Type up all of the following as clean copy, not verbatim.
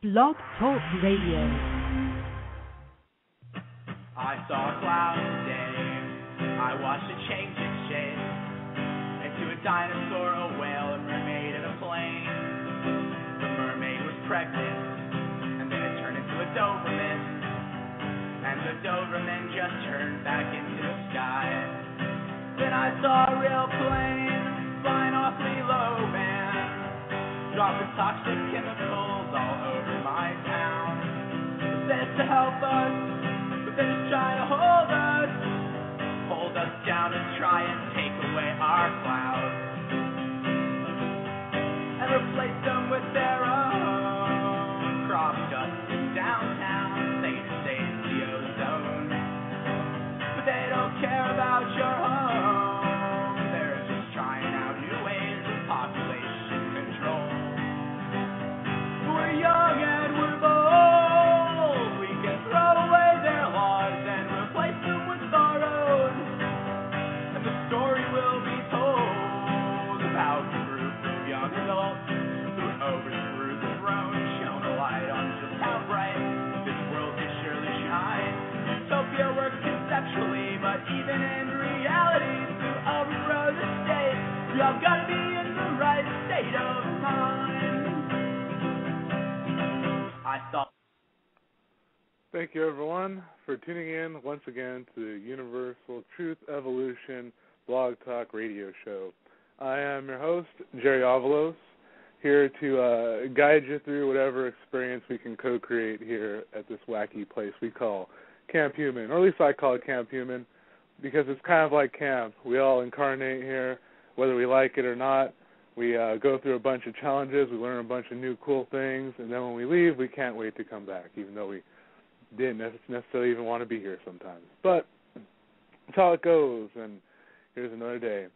Blog Talk Radio. I saw a cloud today. I watched it change its shape into a dinosaur, a whale, a mermaid, and a plane. The mermaid was pregnant, and then it turned into a Doberman, and the Doberman just turned back into the sky. Then I saw a real plane flying awfully low, man, dropping toxic chemicals all over my town. It says to help us, but then it's trying to hold us down and try and take away our clouds and replace them with their own. Crop dust in downtown, they say it's the ozone, but they don't care about your home. They're just trying out new ways of population control. We're young and we're bold. We can throw away their laws and replace them with our own. And the story will be told about the group of young adults who overthrew the throne, shone a light on just how bright this world could surely shine. Utopia works conceptually, but even in reality, to overthrow the state, we all gotta be in the right state of mind. I thought. Thank you, everyone, for tuning in once again to the Universal Truth Evolution Blog Talk Radio Show. I am your host, Jerry Avalos, here to guide you through whatever experience we can co-create here at this wacky place we call Camp Human, or at least I call it Camp Human, because it's kind of like camp. We all incarnate here, whether we like it or not. We go through a bunch of challenges, we learn a bunch of new cool things, and then when we leave, we can't wait to come back, even though we didn't necessarily even want to be here sometimes. But that's how it goes, and here's another day.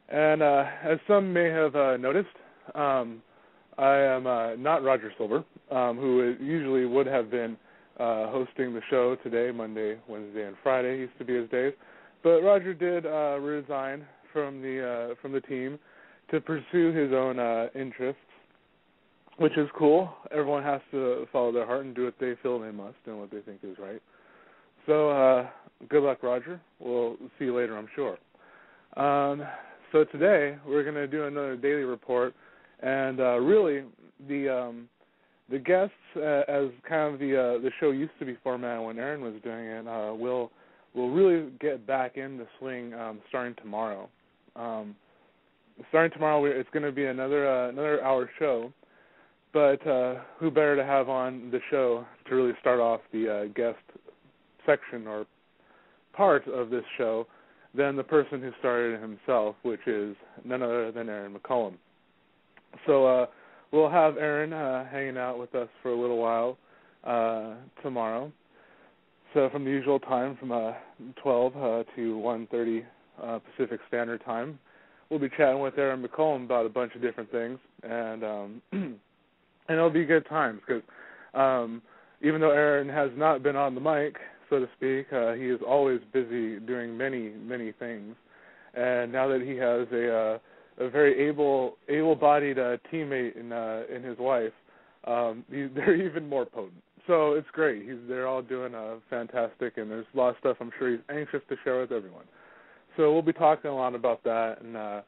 And as some may have noticed, I am not Roger Silver, who usually would have been hosting the show today, Monday, Wednesday, and Friday used to be his days. But Roger did resign from the team to pursue his own interests, which is cool. Everyone has to follow their heart and do what they feel they must and what they think is right. So good luck, Roger. We'll see you later, I'm sure. So today we're going to do another daily report, and really the guests, as kind of the show used to be formatted when Aaron was doing it, will really get back into swing starting tomorrow. Starting tomorrow, it's going to be another hour show, but who better to have on the show to really start off the guest section or part of this show than the person who started it himself, which is none other than Aaron McCollum. So we'll have Aaron hanging out with us for a little while tomorrow. So from the usual time, from 12 to 1:30 Pacific Standard Time, we'll be chatting with Aaron McCollum about a bunch of different things, and it'll be good times because even though Aaron has not been on the mic, so to speak, he is always busy doing many, many things. And now that he has a very able-bodied teammate in his wife, they're even more potent. So it's great. They're all doing fantastic, and there's a lot of stuff I'm sure he's anxious to share with everyone. So we'll be talking a lot about that and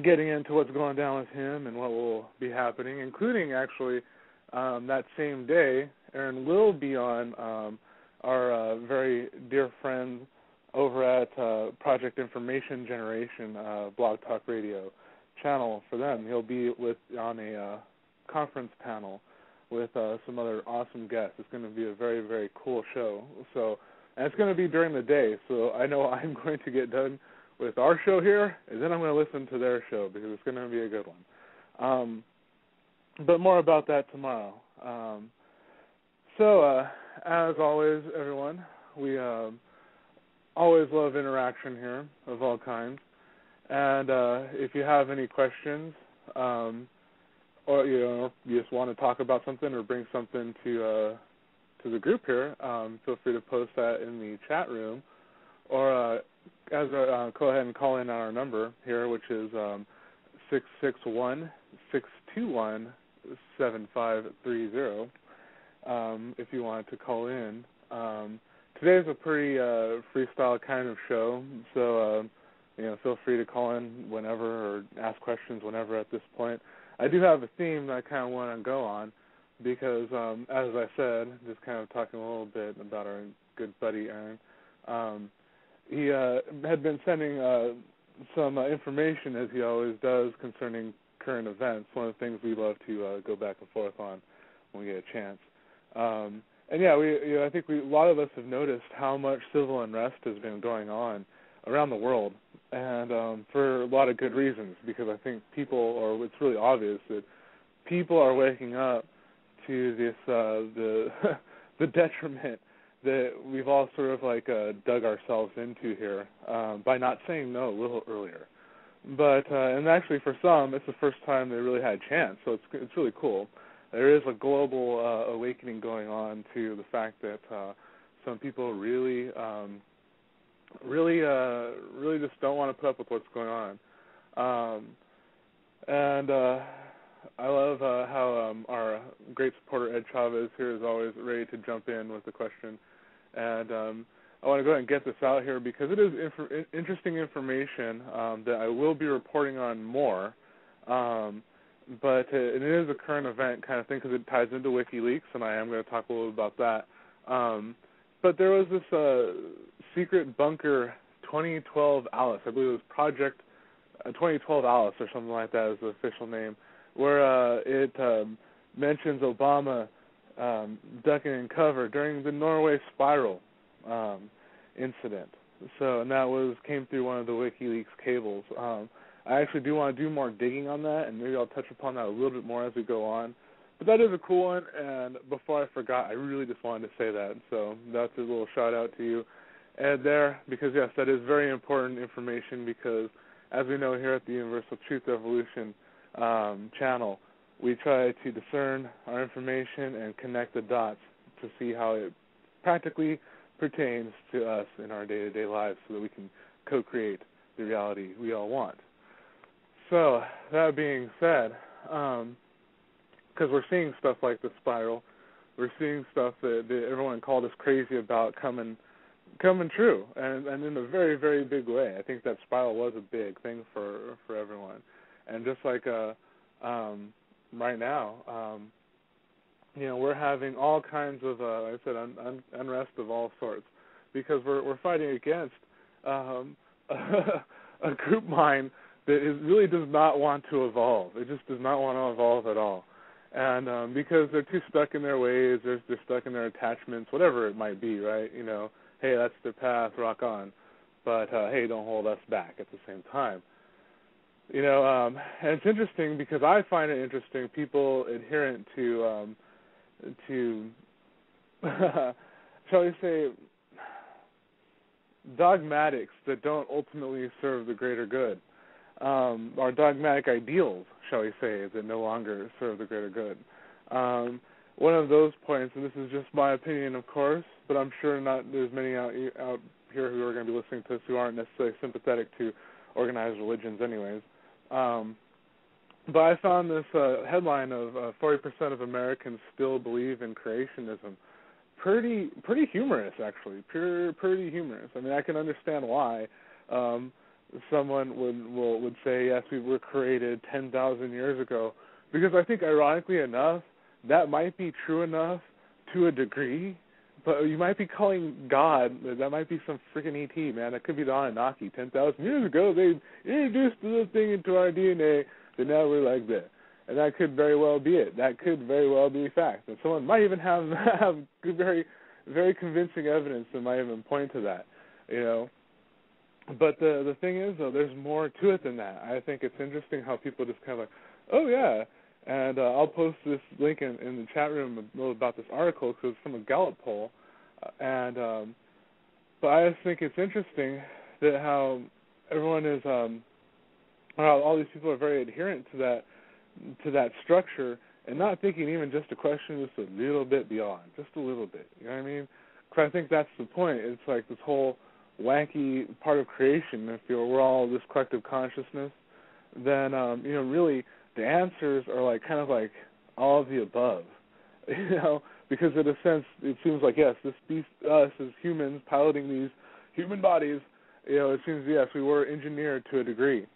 getting into what's going down with him and what will be happening, including actually that same day, Aaron will be on our very dear friend over at Project Information Generation Blog Talk Radio channel for them. He'll be on a conference panel with some other awesome guests. It's going to be a very, very cool show. And it's going to be during the day, so I know I'm going to get done with our show here, and then I'm going to listen to their show because it's going to be a good one. But more about that tomorrow. As always, everyone, we always love interaction here of all kinds. And if you have any questions or you just want to talk about something or bring something to the group here, feel free to post that in the chat room, or go ahead and call in our number here, which is 661-621 7530 if you want to call in. Today's a pretty freestyle kind of show, so feel free to call in whenever or ask questions whenever at this point. I do have a theme that I kind of want to go on because, as I said, just kind of talking a little bit about our good buddy Aaron, he had been sending some information, as he always does, concerning current events, one of the things we love to go back and forth on when we get a chance. And yeah, I think a lot of us have noticed how much civil unrest has been going on around the world, and for a lot of good reasons, because I think it's really obvious that people are waking up to this, the detriment that we've all sort of dug ourselves into here by not saying no a little earlier. But and actually for some, it's the first time they really had a chance, so it's really cool. There is a global awakening going on to the fact that some people really just don't want to put up with what's going on. And I love how our great supporter Ed Chavez here is always ready to jump in with a question. And I want to go ahead and get this out here because it is interesting information that I will be reporting on more. But it is a current event kind of thing because it ties into WikiLeaks, and I am going to talk a little about that. But there was this secret bunker 2012 Alice, I believe it was Project 2012 Alice or something like that is the official name, where it mentions Obama ducking in cover during the Norway spiral incident. So, and that came through one of the WikiLeaks cables. I actually do want to do more digging on that, and maybe I'll touch upon that a little bit more as we go on. But that is a cool one, and before I forgot, I really just wanted to say that. So that's a little shout-out to you, Ed, there, because, yes, that is very important information because, as we know here at the Universal Truth Evolution channel, we try to discern our information and connect the dots to see how it practically pertains to us in our day-to-day lives so that we can co-create the reality we all want. So, that being said, because we're seeing stuff like the spiral, we're seeing stuff that everyone called us crazy about coming true, and in a very, very big way. I think that spiral was a big thing for everyone. And just like right now, we're having all kinds of, like I said, unrest of all sorts, because we're fighting against a group mind that really does not want to evolve. It just does not want to evolve at all. And because they're too stuck in their ways, they're stuck in their attachments, whatever it might be, right? Hey, that's their path, rock on. But, hey, don't hold us back at the same time. And it's interesting because I find it interesting, people adherent to shall we say, dogmatics that don't ultimately serve the greater good. Our dogmatic ideals, shall we say, that no longer serve the greater good. One of those points, and this is just my opinion, of course, but I'm sure there's many out here who are going to be listening to this who aren't necessarily sympathetic to organized religions anyways. But I found this headline of 40% of Americans still believe in creationism pretty humorous, actually, pretty humorous. I mean, I can understand why. Someone would say, yes, we were created 10,000 years ago, because I think, ironically enough, that might be true enough to a degree, but you might be calling God, that might be some freaking ET, man. That could be the Anunnaki. 10,000 years ago, they introduced this thing into our DNA, and now we're like that. And that could very well be it. That could very well be fact. And someone might even have very, very convincing evidence that might even point to that, But the thing is, though, there's more to it than that. I think it's interesting how people just kind of like, oh, yeah. And I'll post this link in the chat room about this article because it's from a Gallup poll. But I just think it's interesting that how everyone is, how all these people are very adherent to that structure and not thinking even just a question just a little bit beyond, just a little bit. You know what I mean? Because I think that's the point. It's like this whole wacky part of creation. If we're all this collective consciousness, then really the answers are like kind of like all of the above, because in a sense it seems like, yes, this beast, us as humans piloting these human bodies, it seems, yes, we were engineered to a degree,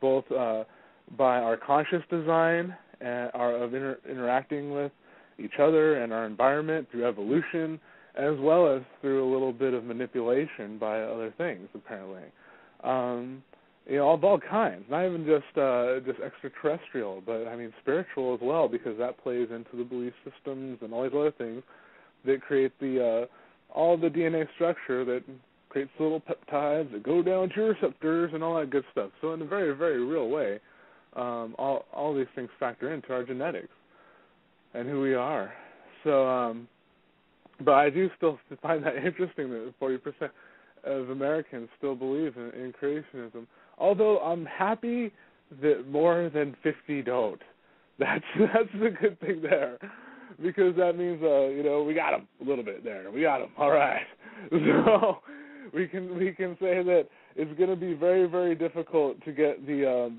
both by our conscious design and of interacting with each other and our environment through evolution, as well as through a little bit of manipulation by other things, apparently. Of all kinds, not even just extraterrestrial, but I mean spiritual as well, because that plays into the belief systems and all these other things that create all the DNA structure that creates little peptides that go down to your receptors and all that good stuff. So in a very, very real way, all these things factor into our genetics and who we are. So, but I do still find that interesting that 40% of Americans still believe in creationism. Although I'm happy that more than 50 don't. That's the good thing there, because that means we got them a little bit there. We got them. All right. So we can say that it's going to be very, very difficult to get the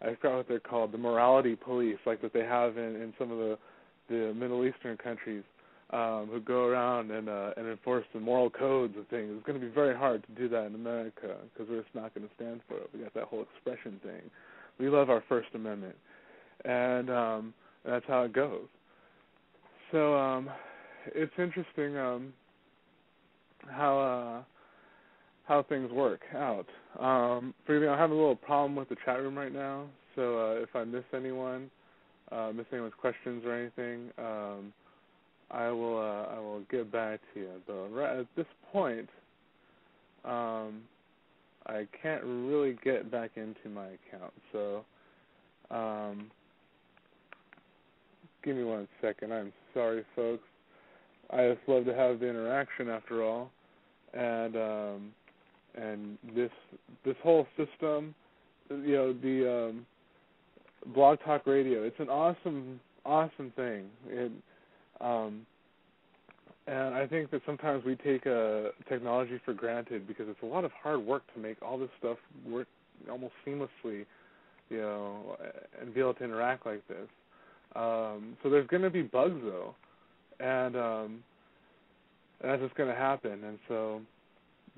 I forgot what they're called, the morality police, like that they have in some of the Middle Eastern countries, who go around and enforce the moral codes of things. It's going to be very hard to do that in America because we're just not going to stand for it. We got that whole expression thing. We love our First Amendment, and that's how it goes. So it's interesting how things work out. For me, I have a little problem with the chat room right now, so if I miss anyone's questions or anything, I will get back to you. But right at this point, I can't really get back into my account. So give me 1 second. I'm sorry, folks. I just love to have the interaction after all, and this whole system, the Blog Talk Radio. It's an awesome thing. And I think that sometimes we take technology for granted because it's a lot of hard work to make all this stuff work almost seamlessly, and be able to interact like this. So there's going to be bugs though, and that's just going to happen. And so,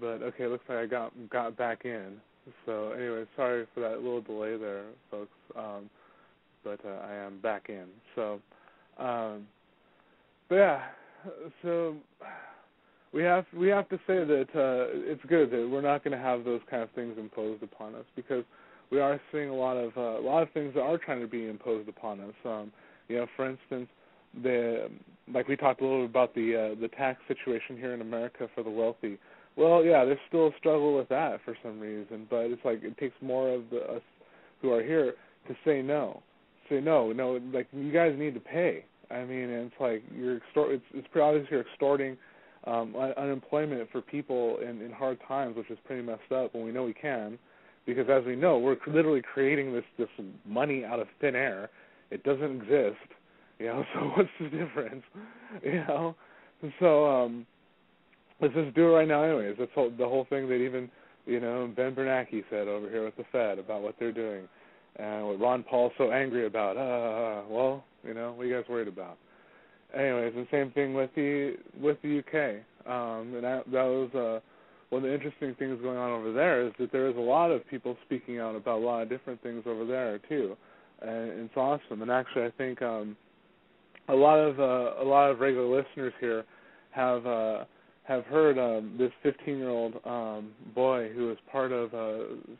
but okay, looks like I got back in. So anyway, sorry for that little delay there, folks. But I am back in. So, but yeah. So we have to say that it's good that we're not going to have those kind of things imposed upon us, because we are seeing a lot of things that are trying to be imposed upon us. For instance, like we talked a little bit about the tax situation here in America for the wealthy. Well, yeah, there's still a struggle with that for some reason, but it's like it takes more of us who are here to say no. Like you guys need to pay. I mean, it's like it's pretty obvious you're extorting unemployment for people in hard times, which is pretty messed up when we know we can, because as we know, we're literally creating this money out of thin air. It doesn't exist, so what's the difference, So let's just do it right now anyways. That's the whole thing that even, Ben Bernanke said over here with the Fed about what they're doing. And what Ron Paul's so angry about, what are you guys worried about? Anyways, the same thing with the UK. And that was one of the interesting things going on over there, is that there is a lot of people speaking out about a lot of different things over there too, and it's awesome. And actually, I think a lot of regular listeners here have heard this 15-year-old boy who was part of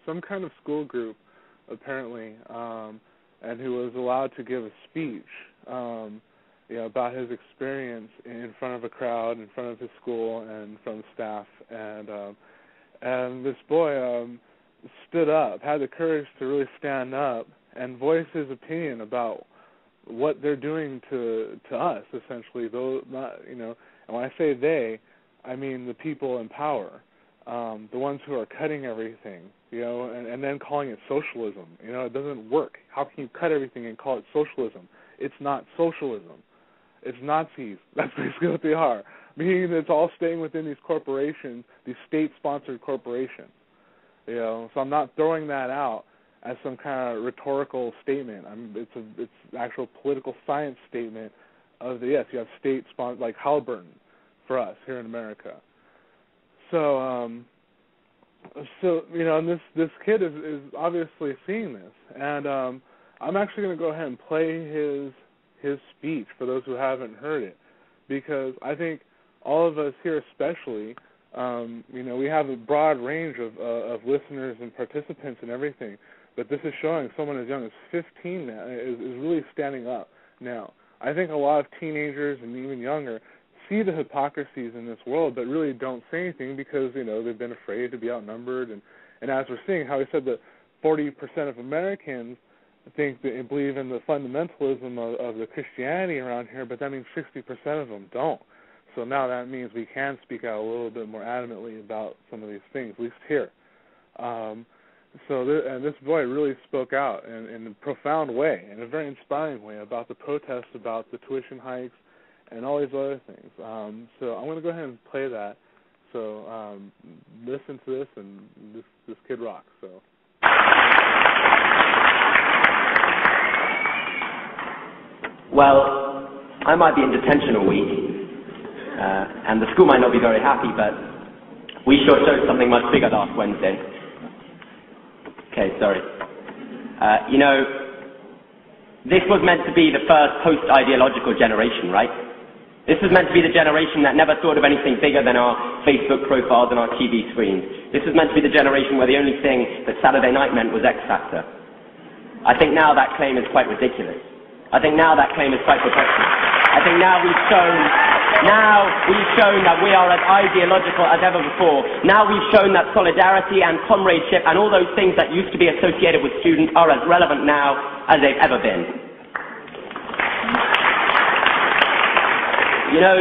some kind of school group, apparently, and who was allowed to give a speech, about his experience in front of a crowd, in front of his school, and in front of staff, and this boy stood up, had the courage to really stand up and voice his opinion about what they're doing to us, essentially. Though not, and when I say they, I mean the people in power, the ones who are cutting everything, and then calling it socialism. It doesn't work. How can you cut everything and call it socialism? It's not socialism. It's Nazis. That's basically what they are. Meaning that it's all staying within these corporations, these state-sponsored corporations. So I'm not throwing that out as some kind of rhetorical statement. It's an actual political science statement of the, yes, you have state-sponsored, like Halliburton for us here in America. So, you know, and this kid is obviously seeing this, and I'm actually going to go ahead and play his speech for those who haven't heard it, because I think all of us here, especially, you know, we have a broad range of listeners and participants and everything, but this is showing someone as young as 15 now is really standing up now. I think a lot of teenagers and even younger see the hypocrisies in this world, but really don't say anything because, you know, they've been afraid to be outnumbered. And as we're seeing, how he said that 40% of Americans think that believe in the fundamentalism of the Christianity around here, but that means 60% of them don't. So now that means we can speak out a little bit more adamantly about some of these things, at least here. And this boy really spoke out in a profound way, in a very inspiring way, about the protests, about the tuition hikes, and all these other things. So I'm going to go ahead and play that. So listen to this, and this kid rocks. So. Well, I might be in detention all week, and the school might not be very happy, but we sure showed something much bigger last Wednesday. Okay, sorry. You know, this was meant to be the first post-ideological generation, right? This was meant to be the generation that never thought of anything bigger than our Facebook profiles and our TV screens. This was meant to be the generation where the only thing that Saturday night meant was X Factor. I think now that claim is quite ridiculous. I think now that claim is quite preposterous. I think now we've shown that we are as ideological as ever before. Now we've shown that solidarity and comradeship and all those things that used to be associated with students are as relevant now as they've ever been. You know,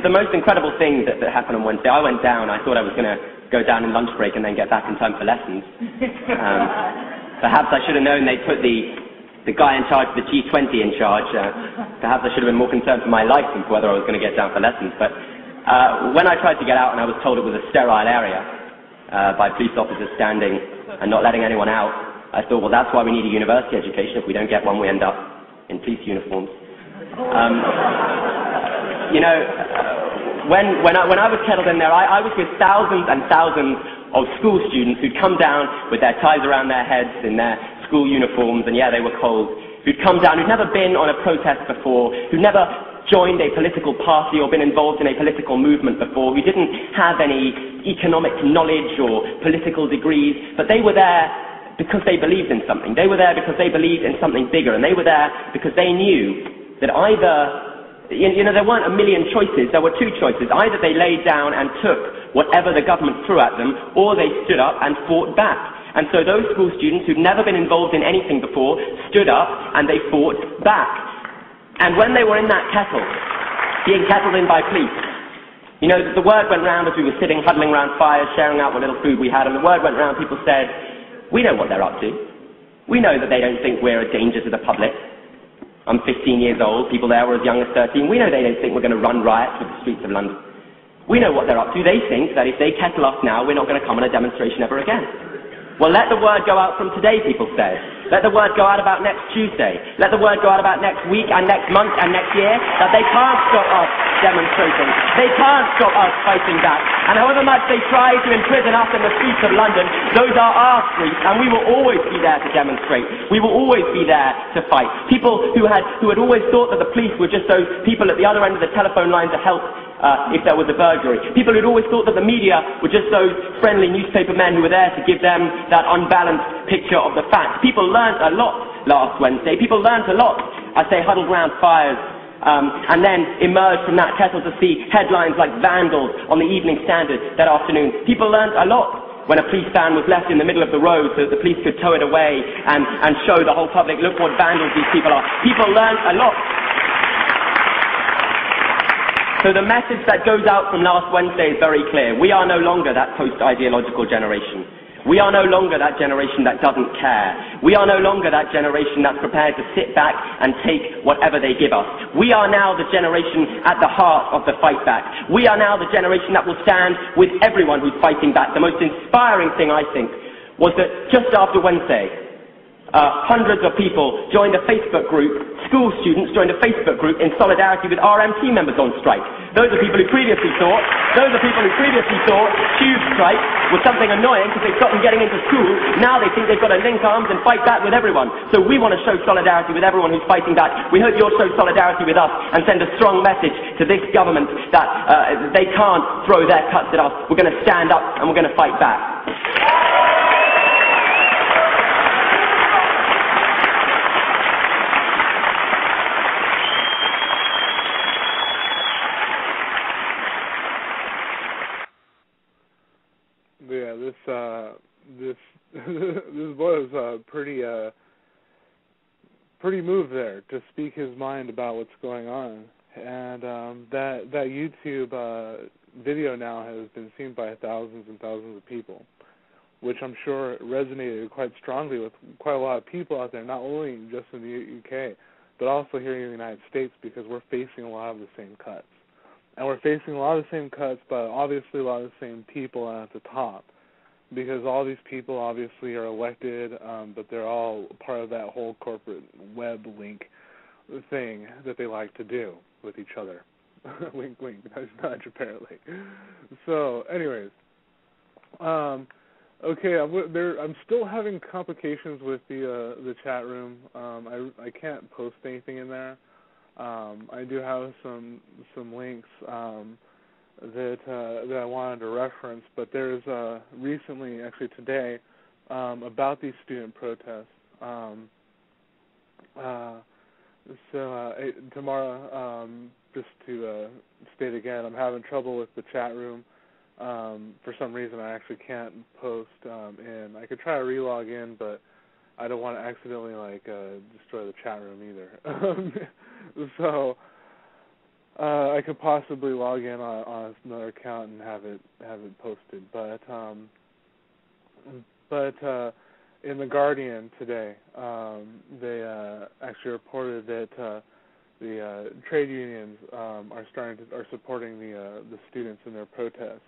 the most incredible thing that happened on Wednesday, I went down, I thought I was going to go down in lunch break and then get back in time for lessons. Perhaps I should have known they'd put the guy in charge of the G20 in charge. Perhaps I should have been more concerned for my life than for whether I was going to get down for lessons. But when I tried to get out and I was told it was a sterile area by police officers standing and not letting anyone out, I thought, well, that's why we need a university education. If we don't get one, we end up in police uniforms. You know, when I was kettled in there, I was with thousands and thousands of school students who'd come down with their ties around their heads in their school uniforms, and yeah, they were cold, who'd come down, who'd never been on a protest before, who'd never joined a political party or been involved in a political movement before, who didn't have any economic knowledge or political degrees, but they were there because they believed in something. They were there because they believed in something bigger, and they were there because they knew that either, you know, there weren't a million choices, there were two choices. Either they laid down and took whatever the government threw at them, or they stood up and fought back. And so those school students who'd never been involved in anything before stood up and they fought back. And when they were in that kettle, being kettled in by police, you know, the word went round as we were sitting, huddling around fires, sharing out what little food we had, and the word went round, people said, we know what they're up to. We know that they don't think we're a danger to the public. I'm 15 years old, people there were as young as 13. We know they don't think we're going to run riots through the streets of London. We know what they're up to. They think that if they kettle us now, we're not going to come on a demonstration ever again. Well, let the word go out from today, people say. Let the word go out about next Tuesday. Let the word go out about next week and next month and next year that they can't stop us demonstrating. They can't stop us fighting back. And however much they try to imprison us in the streets of London, those are our streets, and we will always be there to demonstrate. We will always be there to fight. People who had always thought that the police were just those people at the other end of the telephone line to help if there was a burglary. People who'd always thought that the media were just those friendly newspaper men who were there to give them that unbalanced picture of the facts. People learned a lot last Wednesday. People learned a lot as they huddled round fires and then emerged from that kettle to see headlines like vandals on the Evening Standard that afternoon. People learned a lot when a police van was left in the middle of the road so that the police could tow it away and show the whole public, look what vandals these people are. People learned a lot. So the message that goes out from last Wednesday is very clear. We are no longer that post-ideological generation. We are no longer that generation that doesn't care. We are no longer that generation that's prepared to sit back and take whatever they give us. We are now the generation at the heart of the fight back. We are now the generation that will stand with everyone who's fighting back. The most inspiring thing, I think, was that just after Wednesday, hundreds of people joined a Facebook group, school students joined a Facebook group in solidarity with RMT members on strike. Those are people who previously thought tube strike was something annoying because they stopped them getting into school. Now they think they've got to link arms and fight back with everyone. So we want to show solidarity with everyone who's fighting back. We hope you'll show solidarity with us and send a strong message to this government that they can't throw their cuts at us. We're going to stand up and we're going to fight back. Yeah, this boy was pretty moved there to speak his mind about what's going on, and that YouTube video now has been seen by thousands and thousands of people, which I'm sure resonated quite strongly with quite a lot of people out there, not only just in the UK, but also here in the United States, because we're facing a lot of the same cuts. And we're facing a lot of the same cuts, but obviously a lot of the same people at the top, because all these people obviously are elected, but they're all part of that whole corporate web link thing that they like to do with each other. Wink, wink, nudge, apparently. So, anyways, okay, I'm still having complications with the chat room. I can't post anything in there. I do have some links that I wanted to reference, but there's recently, actually today, about these student protests. Tomorrow, just to state again, I'm having trouble with the chat room. For some reason, I actually can't post in. I could try to re-log in, but I don't want to accidentally destroy the chat room either. So I could possibly log in on another account and have it posted. But in the Guardian today, they actually reported that the trade unions are supporting the students in their protests,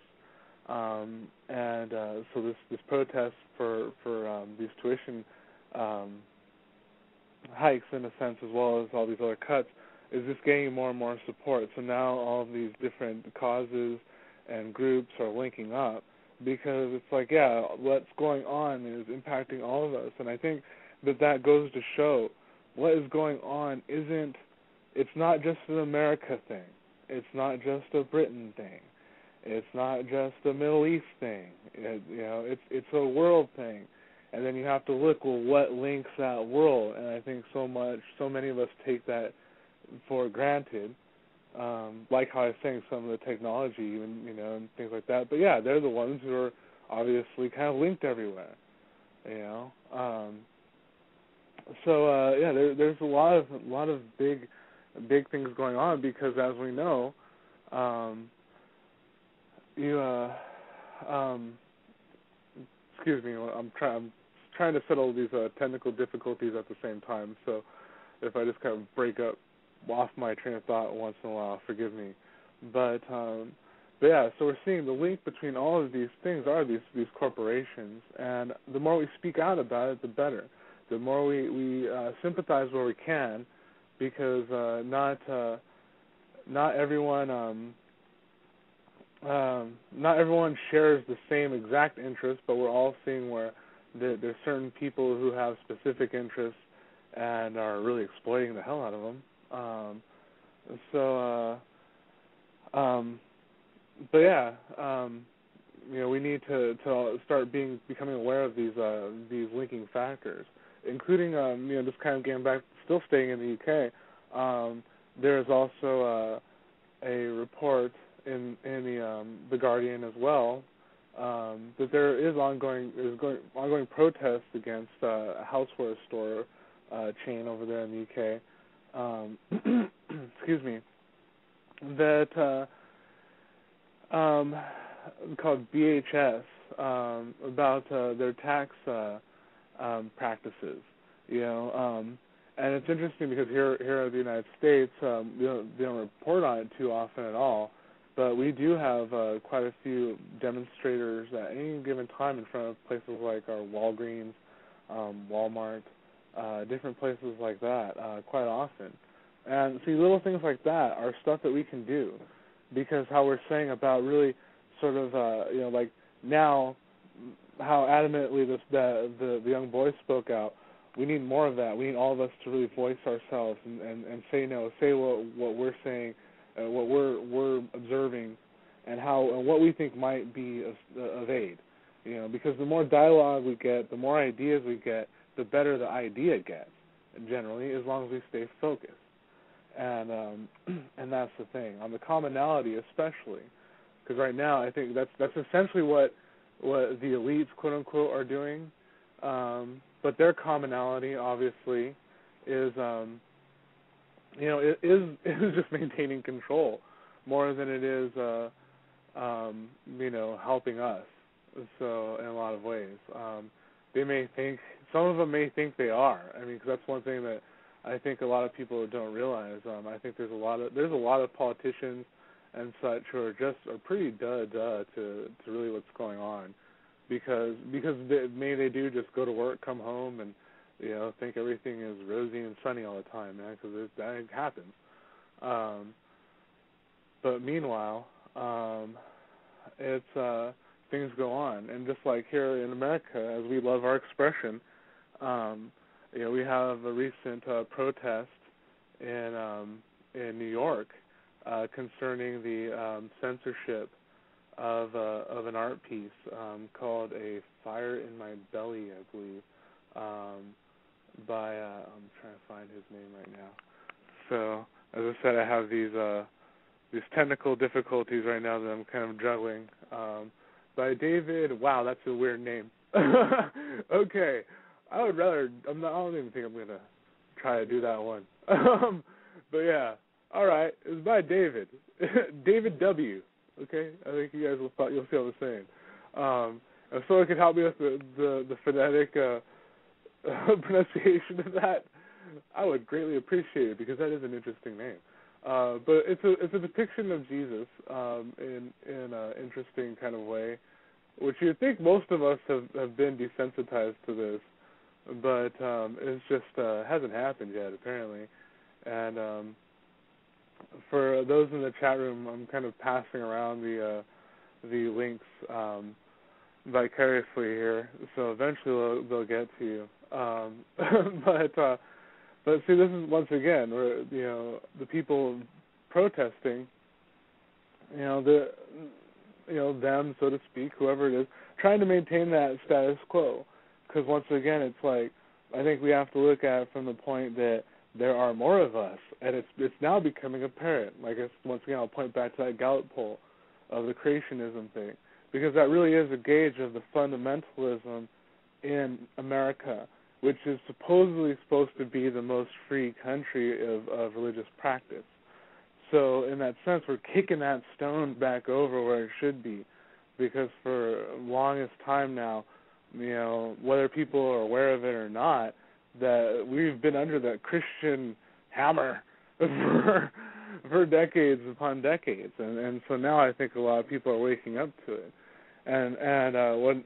and so this protest for these tuition hikes, in a sense, as well as all these other cuts, is just gaining more and more support. So now all of these different causes and groups are linking up, because it's like, yeah, what's going on is impacting all of us. And I think that goes to show what is going on it's not just an America thing. It's not just a Britain thing. It's not just a Middle East thing. It's a world thing. And then you have to look, well, what links that world? And I think so many of us take that for granted, like how I was saying, some of the technology, even, and things like that. But yeah, they're the ones who are obviously kind of linked everywhere, So yeah, there's a lot of big things going on, because as we know, excuse me, I'm trying to settle these technical difficulties at the same time, so if I just kind of break up off my train of thought once in a while, forgive me. But yeah, so we're seeing the link between all of these things are these corporations, and the more we speak out about it, the better. The more we sympathize where we can, because not everyone shares the same exact interests, but we're all seeing where there's certain people who have specific interests and are really exploiting the hell out of them. But yeah, we need to start becoming aware of these linking factors, including just kind of getting back, still staying in the UK. There's also a report in the Guardian as well, that there is ongoing protests against a housewares store chain over there in the UK. Excuse me. That called BHS, about their tax practices. And it's interesting because here in the United States, they don't report on it too often at all. But we do have quite a few demonstrators at any given time in front of places like our Walgreens, Walmart, different places like that quite often. And see, little things like that are stuff that we can do, because how we're saying about really sort of, like now, how adamantly the young boy spoke out. We need more of that. We need all of us to really voice ourselves and say no, say what we're saying, what we're observing, and what we think might be of aid. Because the more dialogue we get, the more ideas we get, the better the idea gets, generally, as long as we stay focused. And that's the thing. On the commonality especially, because right now I think that's essentially what the elites, quote unquote, are doing. But their commonality, obviously, is is just maintaining control more than it is helping us. So in a lot of ways, they may think, some of them may think they are. I mean, because that's one thing that I think a lot of people don't realize. I think there's a lot of politicians and such who are pretty duh to really what's going on, because they do just go to work, come home, and think everything is rosy and sunny all the time, man, because that happens. But meanwhile, it's things go on, and just like here in America, as we love our expression, we have a recent protest in New York concerning the censorship of an art piece called "A Fire in My Belly," I believe, by I'm trying to find his name right now. So as I said, I have these technical difficulties right now that I'm kind of juggling. By David. Wow, that's a weird name. Okay, I don't even think I'm gonna try to do that one. But yeah, all right. It's by David. David W. Okay, I think you guys you'll see what I'm saying. If someone could help me with the phonetic pronunciation of that, I would greatly appreciate it, because that is an interesting name. But it's a depiction of Jesus in an interesting kind of way, which you'd think most of us have been desensitized to this, but it's just hasn't happened yet, apparently. And for those in the chat room, I'm kind of passing around the links vicariously here, so eventually they'll get to you. But see, this is once again where the people protesting, them, so to speak, whoever it is, trying to maintain that status quo. Because once again, it's like, I think we have to look at it from the point that there are more of us, and it's now becoming apparent. Like, once again, I'll point back to that Gallup poll of the creationism thing, because that really is a gauge of the fundamentalism in America, which is supposedly supposed to be the most free country of religious practice. So in that sense, we're kicking that stone back over where it should be, because for the longest time now, whether people are aware of it or not, that we've been under that Christian hammer for decades upon decades, and so now I think a lot of people are waking up to it. And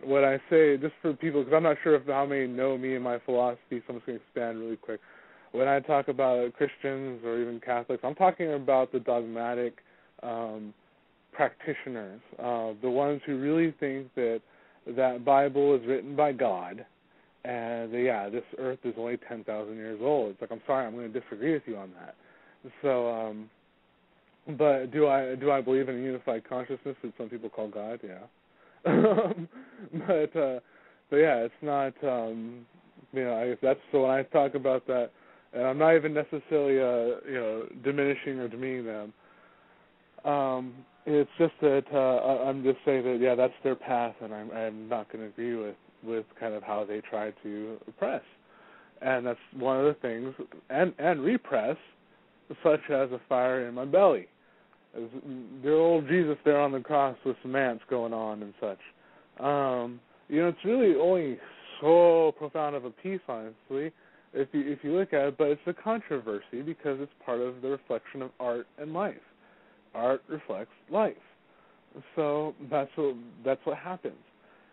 what I say, just for people, because I'm not sure how many know me and my philosophy, so I'm just going to expand really quick. When I talk about Christians or even Catholics, I'm talking about the dogmatic practitioners, the ones who really think that Bible is written by God, and this earth is only 10,000 years old. It's like, I'm sorry, I'm going to disagree with you on that. So, but do I believe in a unified consciousness that some people call God? Yeah. but yeah, it's not. I guess that's, so when I talk about that, and I'm not even necessarily diminishing or demeaning them. It's just that I'm just saying that that's their path, and I'm not going to agree with kind of how they try to oppress, and that's one of the things, and repress, such as a fire in my belly. The old Jesus there on the cross with some ants going on and such. It's really only so profound of a piece, honestly, if you look at it, but it's a controversy because it's part of the reflection of art and life. Art reflects life. So that's what happens.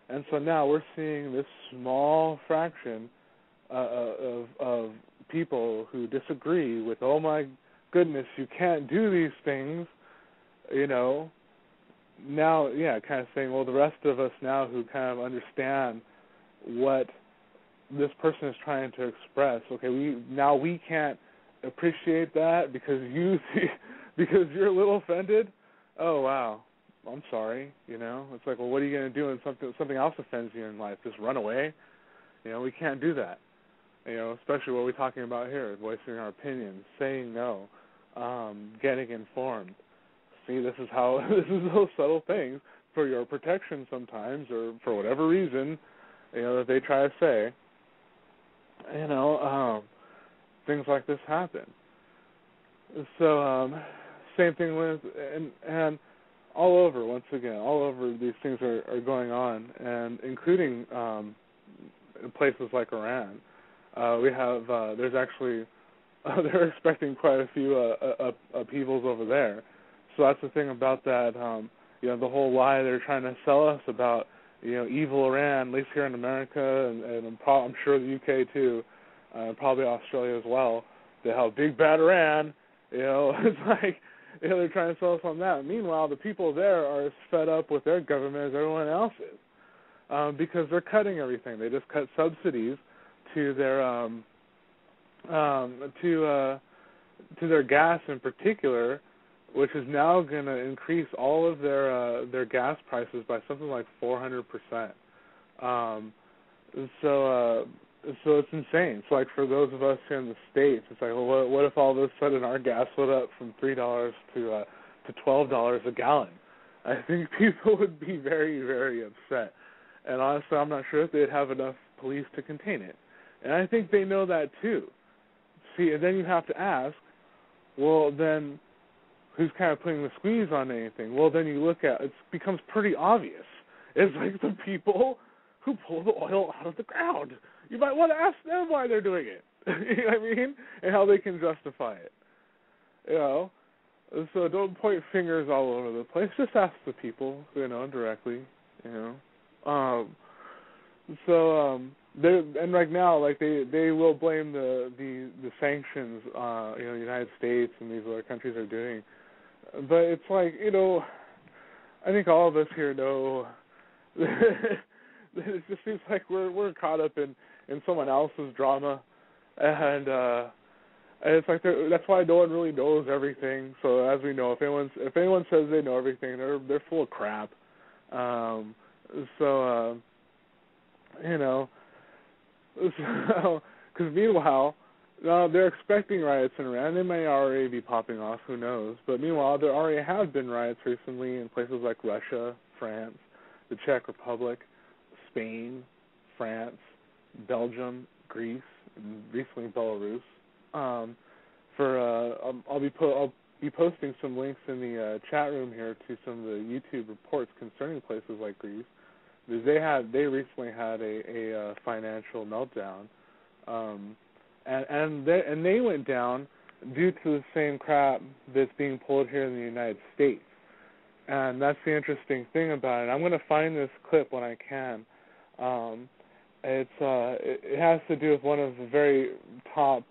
And so now we're seeing this small fraction of people who disagree with, oh my goodness, you can't do these things, now, kind of saying, well, the rest of us now who kind of understand what this person is trying to express, okay, we can't appreciate that because you're a little offended. Oh, wow, I'm sorry, It's like, well, what are you going to do when something else offends you in life? Just run away? We can't do that. Especially what we're talking about here, voicing our opinions, saying no, getting informed. See, this is those subtle things for your protection sometimes, or for whatever reason, that they try to say. Things like this happen. So, same thing with, and all over, once again, all over these things are going on, and including in places like Iran. We have, there's actually, they're expecting quite a few upheavals over there. So that's the thing about that, the whole lie they're trying to sell us about, evil Iran, at least here in America, and I'm sure the UK too, probably Australia as well. They have big bad Iran, it's like, they're trying to sell us on that. Meanwhile, the people there are as fed up with their government as everyone else is, because they're cutting everything. They just cut subsidies to their to their gas in particular, which is now going to increase all of their gas prices by something like 400%. So it's insane. So, like, for those of us here in the States, it's like, well, what if all of a sudden our gas went up from $3 to $12 a gallon? I think people would be very, very upset. And honestly, I'm not sure if they'd have enough police to contain it. And I think they know that too. See, and then you have to ask, well, then who's kind of putting the squeeze on anything? Well, then you look at, it becomes pretty obvious. It's like the people who pull the oil out of the ground. You might want to ask them why they're doing it. You know what I mean? And how they can justify it. So don't point fingers all over the place. Just ask the people, directly, and right now, like, they will blame the sanctions, the United States and these other countries are doing. But it's like, I think all of us here know it just seems like we're caught up in someone else's drama, and it's like that's why no one really knows everything. So as we know, if anyone says they know everything, they're full of crap. Because meanwhile, they're expecting riots in Iran. They may already be popping off, who knows? But meanwhile, there already have been riots recently in places like Russia, France, the Czech Republic, Spain, France, Belgium, Greece, and recently Belarus. I'll be posting some links in the chat room here to some of the YouTube reports concerning places like Greece. Because they recently had a financial meltdown, and they went down due to the same crap that's being pulled here in the United States, and that's the interesting thing about it. I'm going to find this clip when I can. It has to do with one of the very top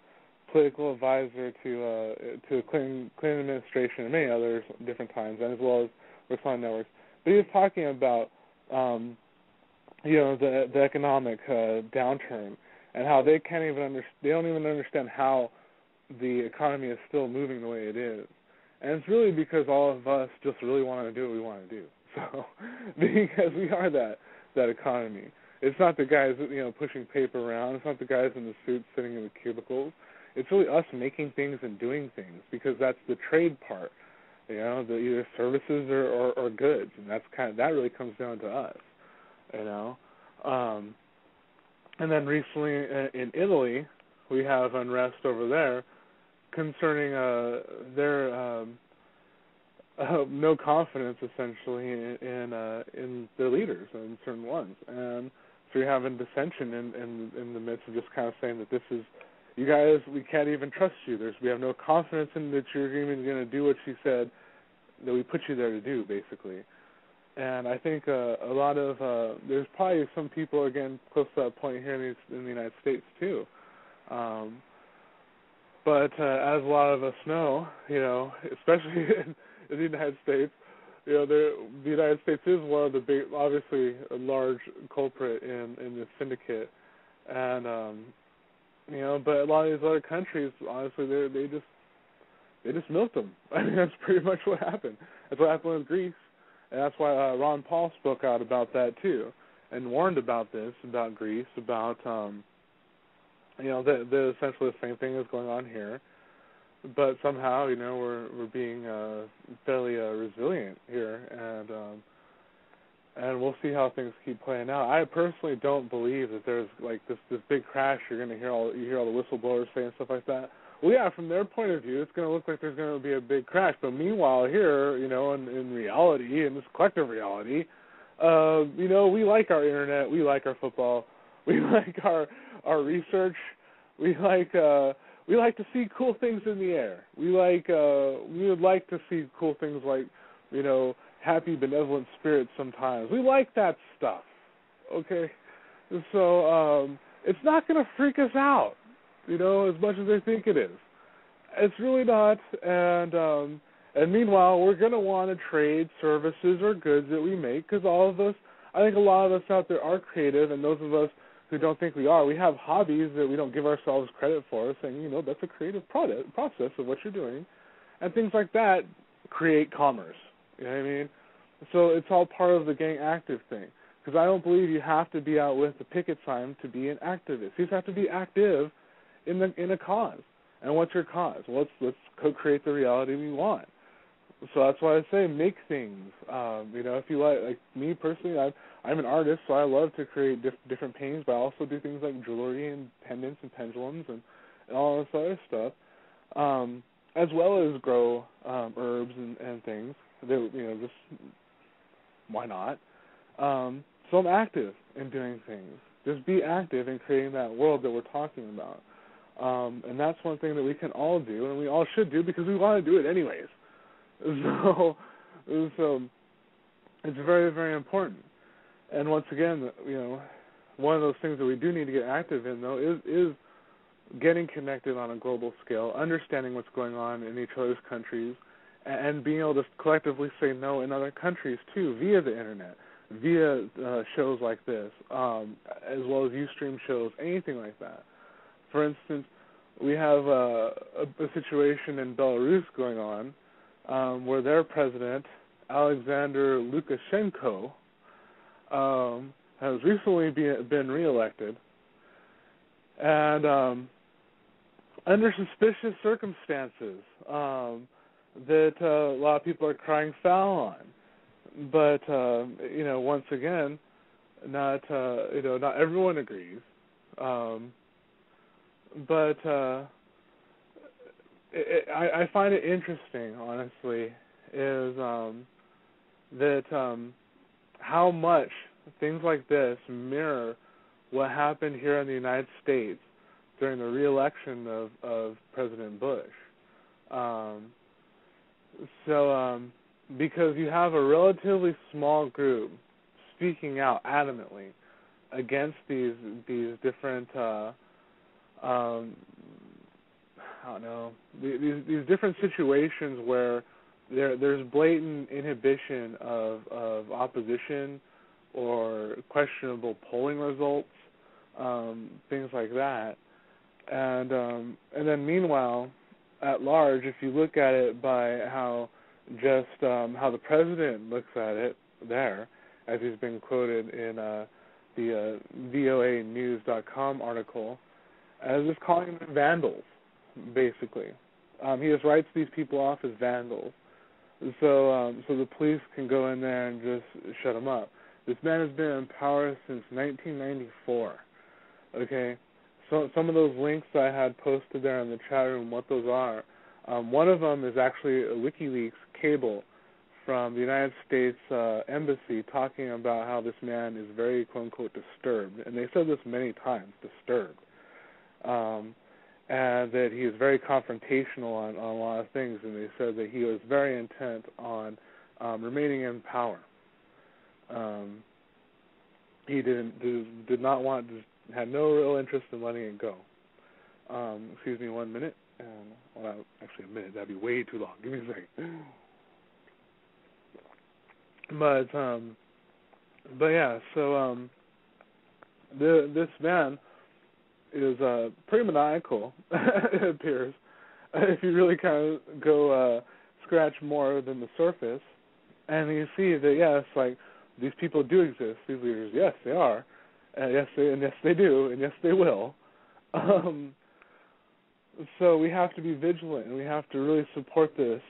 political advisor to the Clinton administration and many others different times, and as well as Recline Networks. But he was talking about the economic downturn and how they they don't even understand how the economy is still moving the way it is. And it's really because all of us just really want to do what we want to do. So because we are that economy. It's not the guys pushing paper around. It's not the guys in the suits sitting in the cubicles. It's really us making things and doing things, because that's the trade part. The either services or goods, and that really comes down to us. And then recently in Italy, we have unrest over there concerning their no confidence, essentially, in their leaders and certain ones. And so you're having dissension in the midst of just kind of saying that this is, you guys, we can't even trust you. We have no confidence in that you're even going to do what she said that we put you there to do, basically. And I think a lot of there's probably some people, again, close to that point here in the United States too. But as a lot of us know, especially in the United States, the United States is one of the big, obviously a large culprit in this syndicate, and but a lot of these other countries, honestly, they just milked them. I mean, that's pretty much what happened. That's what happened with Greece, and that's why Ron Paul spoke out about that too, and warned about this, about Greece, about the essentially the same thing is going on here. But somehow, we're being fairly resilient here, and we'll see how things keep playing out. I personally don't believe that there's like this big crash. You hear all the whistleblowers saying stuff like that. Well, yeah, from their point of view, it's going to look like there's going to be a big crash. But meanwhile, here, in reality, in this collective reality, we like our internet, we like our football, we like our research, we like to see cool things in the air. We would like to see cool things like, happy, benevolent spirits sometimes. We like that stuff, okay? So it's not going to freak us out, as much as they think it is. It's really not, and meanwhile, we're going to want to trade services or goods that we make, because I think a lot of us out there are creative, and those of us who don't think we are, we have hobbies that we don't give ourselves credit for, saying, that's a creative process of what you're doing. And things like that create commerce. You know what I mean? So it's all part of the gang active thing. Because I don't believe you have to be out with the picket sign to be an activist. You just have to be active in a cause. And what's your cause? Well, let's co-create the reality we want. So that's why I say make things. If you like me personally, I'm an artist, so I love to create different paintings, but I also do things like jewelry and pendants and pendulums and all this other stuff, as well as grow herbs and things. Just why not? So I'm active in doing things. Just be active in creating that world that we're talking about. And that's one thing that we can all do, and we all should do, because we want to do it anyways. So it's very, very important. And once again, one of those things that we do need to get active in, though, is getting connected on a global scale, understanding what's going on in each other's countries, and being able to collectively say no in other countries, too, via the Internet, via shows like this, as well as Ustream shows, anything like that. For instance, we have a situation in Belarus going on, where their president, Alexander Lukashenko, has recently been reelected, and under suspicious circumstances that a lot of people are crying foul on. But once again, not everyone agrees. But I find it interesting, honestly, is that how much things like this mirror what happened here in the United States during the re-election of President Bush. Because you have a relatively small group speaking out adamantly against these different these different situations where there's blatant inhibition of opposition or questionable polling results, things like that, and then meanwhile, at large, if you look at it by how the president looks at it there, as he's been quoted in the voanews.com article, as just calling them vandals, basically. He just writes these people off as vandals. So the police can go in there and just shut them up. This man has been in power since 1994. Okay? So some of those links I had posted there in the chat room, what those are, one of them is actually a WikiLeaks cable from the United States Embassy talking about how this man is very, quote-unquote, disturbed. And they said this many times, disturbed. And that he is very confrontational on a lot of things, and they said that he was very intent on remaining in power. He did not want, had no real interest in letting it go. Excuse me 1 minute. Well, actually a minute. That'd be way too long. Give me a second. But yeah. So this man is pretty maniacal. It appears, if you really kind of go scratch more than the surface, and you see that yes, like these people do exist. These leaders, yes, they are, and yes, they do, and yes, they will. So we have to be vigilant, and we have to really support this,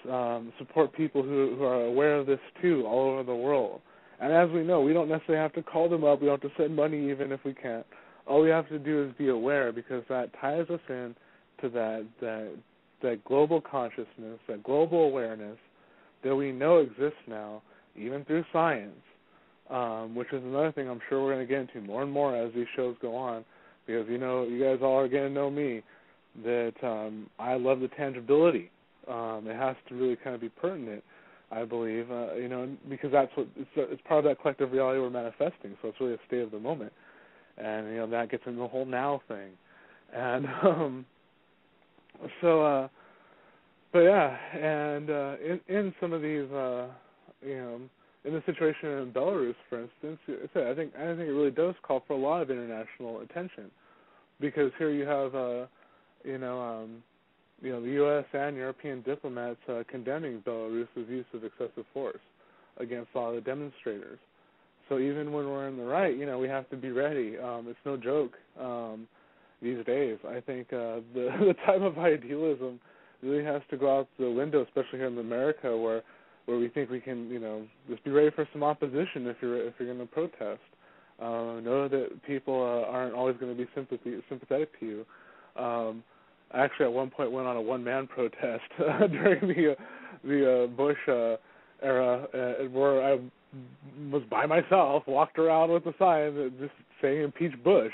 support people who are aware of this too, all over the world. And as we know, we don't necessarily have to call them up. We don't have to send money even if we can't. All we have to do is be aware, because that ties us in to that global consciousness, that global awareness that we know exists now, even through science, which is another thing I'm sure we're going to get into more and more as these shows go on, because you guys all are getting to know me, that I love the tangibility. It has to really kind of be pertinent, I believe, because that's what it's part of that collective reality we're manifesting. So it's really a state of the moment, and that gets into the whole now thing, and but yeah, and in some of these, in the situation in Belarus, for instance, I think it really does call for a lot of international attention, because here you have the U.S. and European diplomats condemning Belarus's use of excessive force against a lot of the demonstrators. So even when we're in the right, we have to be ready. It's no joke these days. I think the type of idealism really has to go out the window, especially here in America, where we think we can, just be ready for some opposition if you're going to protest. Know that people aren't always going to be sympathetic to you. I actually at one point went on a one-man protest during the Bush era, where I was by myself, walked around with a sign just saying "Impeach Bush,"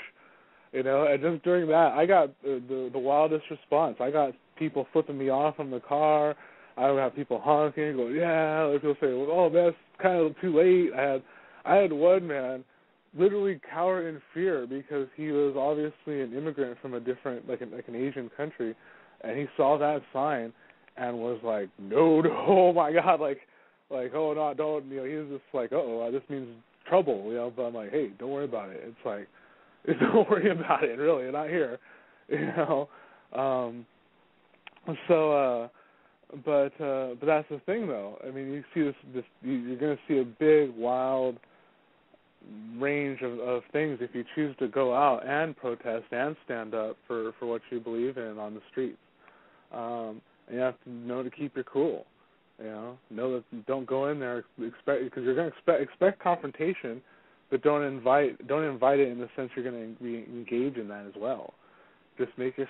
and just during that, I got the wildest response. I got people flipping me off from the car. I would have people honking, going, "Yeah." People say, "Oh, that's kind of too late." I had one man literally cower in fear because he was obviously an immigrant from a different, like an Asian country, and he saw that sign and was like, "No, oh my God!" Like, "Oh no, don't." He was just like, "Oh, this means trouble." But I'm like, "Hey, don't worry about it." It's like, don't worry about it. Really, not here. But that's the thing, though. I mean, you see this. You're going to see a big, wild range of things if you choose to go out and protest and stand up for what you believe in on the streets. And you have to know to keep your cool. Know that you don't go in there because you're going to expect confrontation, but don't invite it in the sense you're going to engage in that as well. Just make your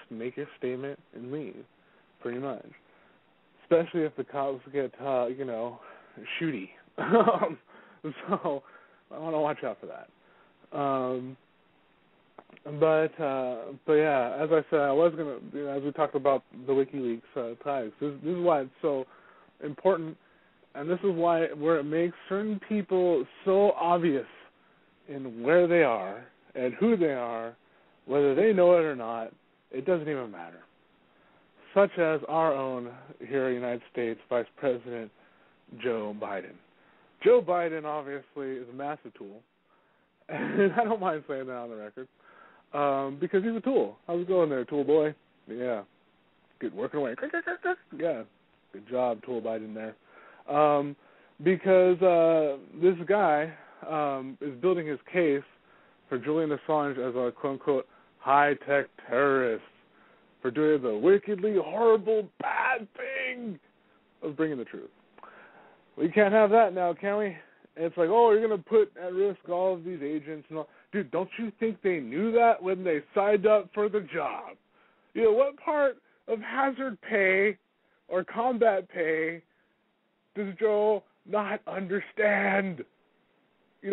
statement and leave, pretty much. Especially if the cops get shooty. So I want to watch out for that. But yeah, as I said, I was gonna, as we talked about the WikiLeaks ties. This is why it's so important, and this is where it makes certain people so obvious in where they are and who they are, whether they know it or not. It doesn't even matter. Such as our own here in the United States Vice President Joe Biden. Joe Biden obviously is a massive tool, and I don't mind saying that on the record, because he's a tool. How's it going there, tool boy? Yeah, good, working away. Yeah, good job, tool Biden there. Because this guy is building his case for Julian Assange as a quote-unquote high-tech terrorist for doing the wickedly horrible bad thing of bringing the truth. We can't have that now, can we? It's like, oh, you're going to put at risk all of these agents and all. Dude, don't you think they knew that when they signed up for the job? What part of hazard pay or combat pay does Joe not understand? I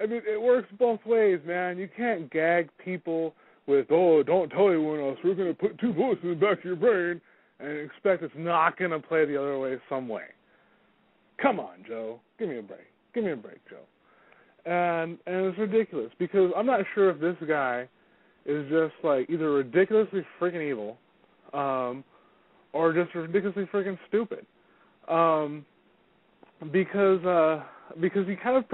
mean, it works both ways, man. You can't gag people with, oh, don't tell anyone else. We're going to put 2 bullets in the back of your brain and expect it's not going to play the other way some way. Come on, Joe. Give me a break. give me a break, Joe. And it's ridiculous because I'm not sure if this guy is just like either ridiculously freaking evil, or just ridiculously freaking stupid. Because he kind of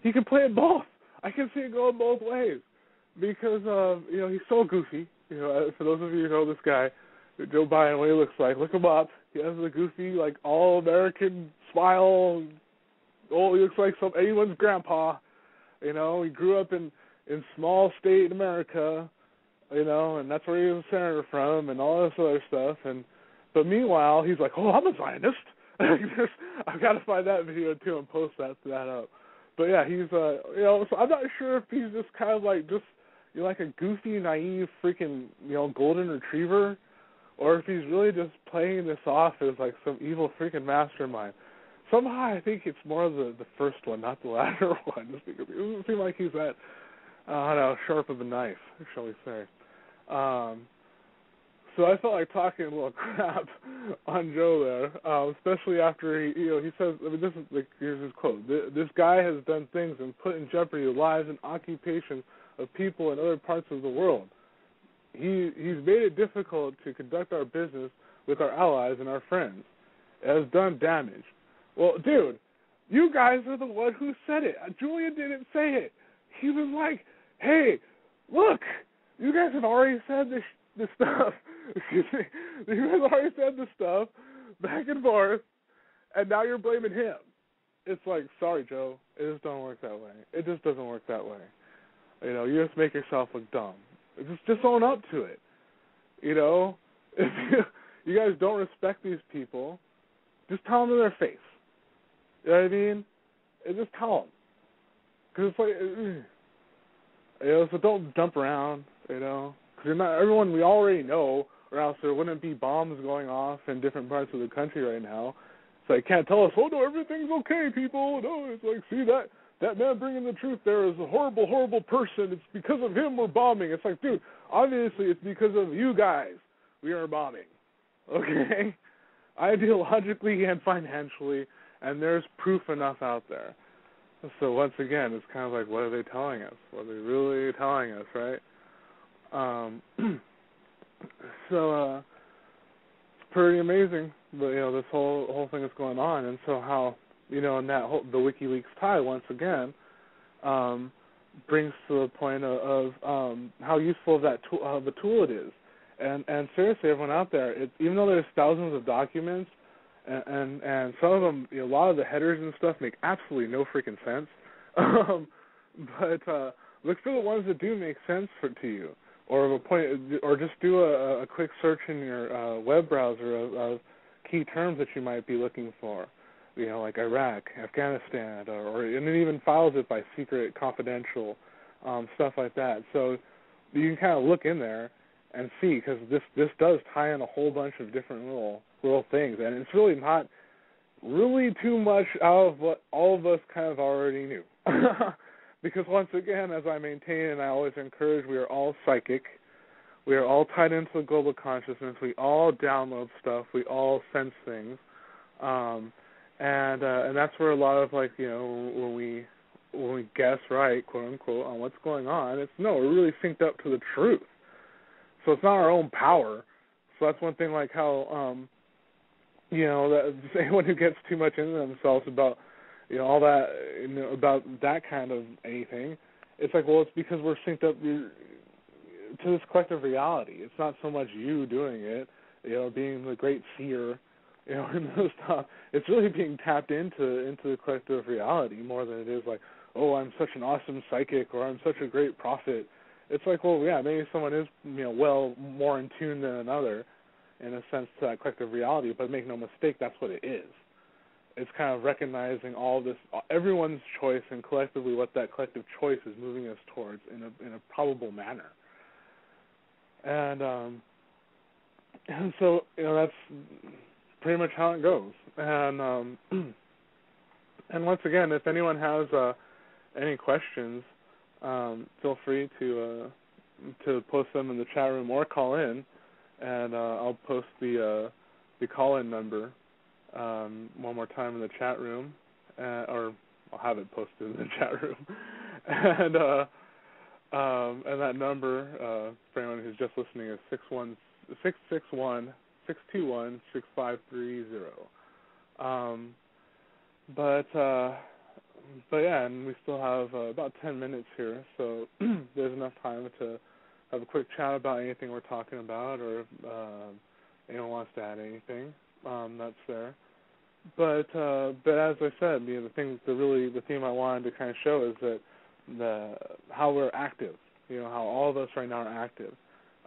he could play it both. I can see it going both ways because he's so goofy. For those of you who know this guy, Joe Biden, what he looks like, look him up. He has the goofy, like all American smile. Oh, he looks like anyone's grandpa. He grew up in small state America. And that's where he was a senator from, and all this other stuff. But meanwhile, he's like, oh, I'm a Zionist. I've got to find that video too and post that up. But yeah, he's so I'm not sure if he's just kind of like like a goofy, naive, freaking golden retriever, or if he's really just playing this off as like some evil freaking mastermind. Somehow I think it's more of the first one, not the latter one. Just because it doesn't seem like he's that sharp of a knife, shall we say. So I felt like talking a little crap on Joe there, especially after he says, this is here's his quote: "This guy has done things and put in jeopardy the lives and occupations of people in other parts of the world. He's made it difficult to conduct our business with our allies and our friends. It has done damage." Well, dude, you guys are the one who said it. Julian didn't say it. He was like, "Hey, look, you guys have already said this stuff." Excuse me. You guys already said this stuff back and forth, and now you're blaming him. It's like, sorry, Joe, it just don't work that way. It just doesn't work that way. You just make yourself look dumb. Just own up to it. If you guys don't respect these people, just tell them to their face. You know what I mean? And just tell them. Because it's like, so don't dump around, because you're not everyone we already know, or else there wouldn't be bombs going off in different parts of the country right now. So you can't tell us, oh no, everything's okay, people. No, it's like, see that man bringing the truth there is a horrible, horrible person. It's because of him we're bombing. It's like, dude, obviously it's because of you guys we are bombing. Okay? Ideologically and financially, and there's proof enough out there. So once again, it's kind of like, what are they telling us? What are they really telling us, right? So it's pretty amazing, but this whole thing is going on, and so how and that the WikiLeaks tie once again brings to the point of how useful of a tool it is, and seriously, everyone out there, even though there's thousands of documents, and some of them, a lot of the headers and stuff make absolutely no freaking sense, but look for the ones that do make sense to you. Or just do a quick search in your web browser of key terms that you might be looking for, like Iraq, Afghanistan, and it even files it by secret, confidential, stuff like that. So you can kind of look in there and see, because this does tie in a whole bunch of different little things, and it's really not really too much out of what all of us kind of already knew. Because once again, as I maintain and I always encourage, we are all psychic. We are all tied into the global consciousness. We all download stuff. We all sense things. And that's where a lot of, when we guess right, quote unquote, on what's going on, we're really synced up to the truth. So it's not our own power. So that's one thing, like how, that anyone who gets too much into themselves about all that, about that kind of anything, it's like, well, it's because we're synced up to this collective reality. It's not so much you doing it, being the great seer, and those stuff. It's really being tapped into the collective reality more than it is like, oh, I'm such an awesome psychic, or I'm such a great prophet. It's like, well, yeah, maybe someone is, well, more in tune than another, in a sense, to that collective reality, but make no mistake, that's what it is. It's kind of recognizing all this, everyone's choice, and collectively what that collective choice is moving us towards in a probable manner. And so that's pretty much how it goes. And once again, if anyone has any questions, feel free to post them in the chat room or call in, and I'll post the call-in number one more time in the chat room, or I'll have it posted in the chat room. And that number for anyone who's just listening is 621-621-6530. But yeah, and we still have about 10 minutes here, so there's enough time to have a quick chat about anything we're talking about, or if anyone wants to add anything, that's there. But as I said, the theme I wanted to kind of show is that how we're active, how all of us right now are active.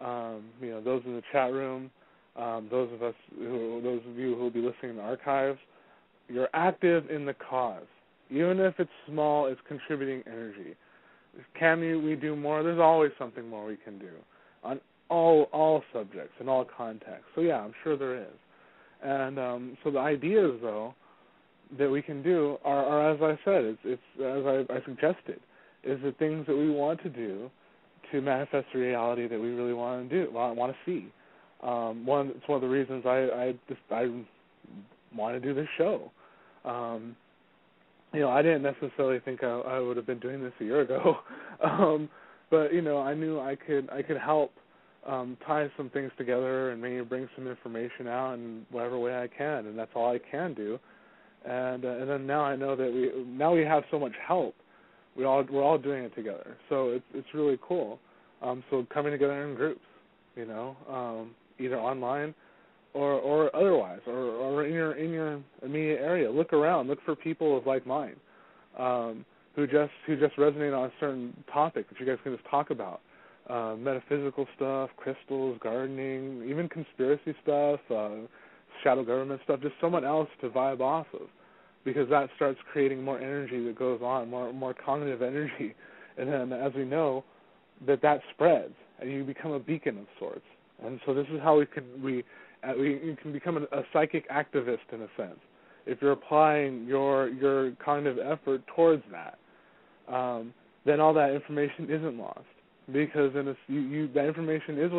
Those in the chat room, those of you who will be listening in the archives, you're active in the cause. Even if it's small, it's contributing energy. Can we do more? There's always something more we can do on all subjects in all contexts. So yeah, I'm sure there is. And so the ideas, though, that we can do are as I said, it's as I suggested, is the things that we want to do to manifest the reality that we really want to do, want to see. It's one of the reasons I want to do this show. I didn't necessarily think I would have been doing this a year ago, but I knew I could help tie some things together and maybe bring some information out in whatever way I can, and that's all I can do. And then now I know that we have so much help. We're all doing it together, so it's really cool. So coming together in groups, either online or otherwise, or in your immediate area. Look around, look for people of like mind, who just resonate on a certain topic that you guys can just talk about. Metaphysical stuff, crystals, gardening, even conspiracy stuff, shadow government stuff, just someone else to vibe off of, because that starts creating more energy that goes on, more cognitive energy. And then, as we know, that spreads, and you become a beacon of sorts. And so this is how we can become a psychic activist, in a sense, if you're applying your cognitive effort towards that. Then all that information isn't lost, because then that information is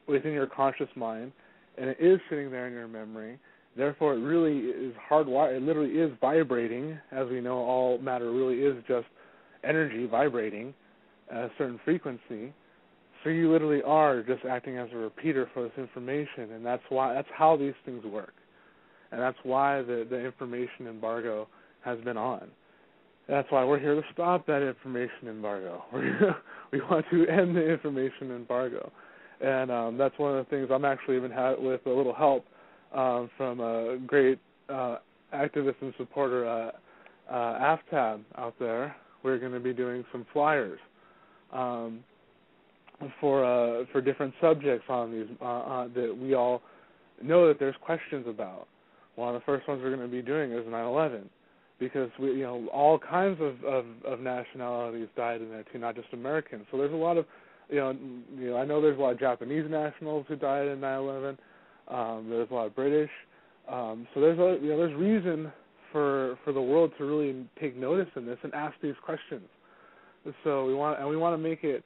within your conscious mind, and it is sitting there in your memory. Therefore, it really is hardwired. It literally is vibrating. As we know, all matter really is just energy vibrating at a certain frequency. So you literally are just acting as a repeater for this information, and that's how these things work. And that's why the information embargo has been on. That's why we're here to stop that information embargo. We want to end the information embargo. And that's one of the things I'm actually even with a little help from a great activist and supporter, AFTAB, out there. We're going to be doing some flyers for different subjects on these that we all know that there's questions about. One of the first ones we're going to be doing is 9/11, because all kinds of nationalities died in there too, not just Americans. So there's a lot of I know there's a lot of Japanese nationals who died in 9/11. There's a lot of British. So there's reason for the world to really take notice in this and ask these questions. So we want to make it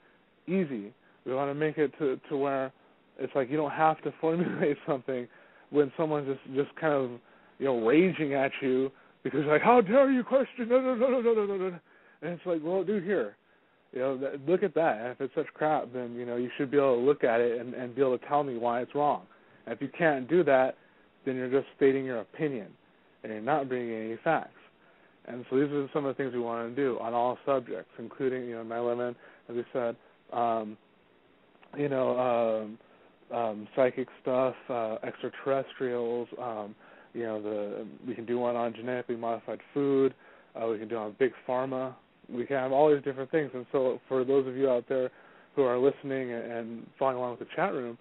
easy. We want to make it to where it's like you don't have to formulate something when someone's just kind of raging at you because like, how dare you question? No. And it's like, well, dude, here, look at that. And if it's such crap, then you should be able to look at it and be able to tell me why it's wrong. And if you can't do that, then you're just stating your opinion and you're not bringing any facts. And so these are some of the things we want to do on all subjects, including 9/11, as we said, psychic stuff, extraterrestrials. We can do one on genetically modified food. We can do on big pharma. We can have all these different things. And so for those of you out there who are listening and following along with the chat room,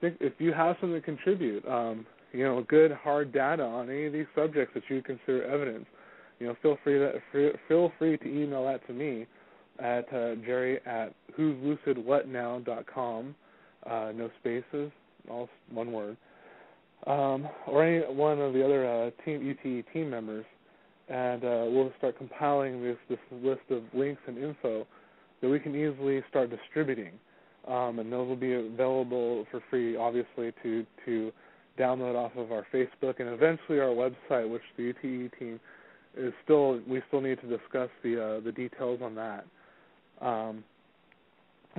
think if you have something to contribute, good hard data on any of these subjects that you consider evidence, feel free to email that to me at Jerry at whoslucidwhatnow.com, no spaces, all one word, or any one of the other UTE team members, and we'll start compiling this list of links and info that we can easily start distributing. And those will be available for free, obviously, to download off of our Facebook and eventually our website, which the UTE team we still need to discuss the details on that.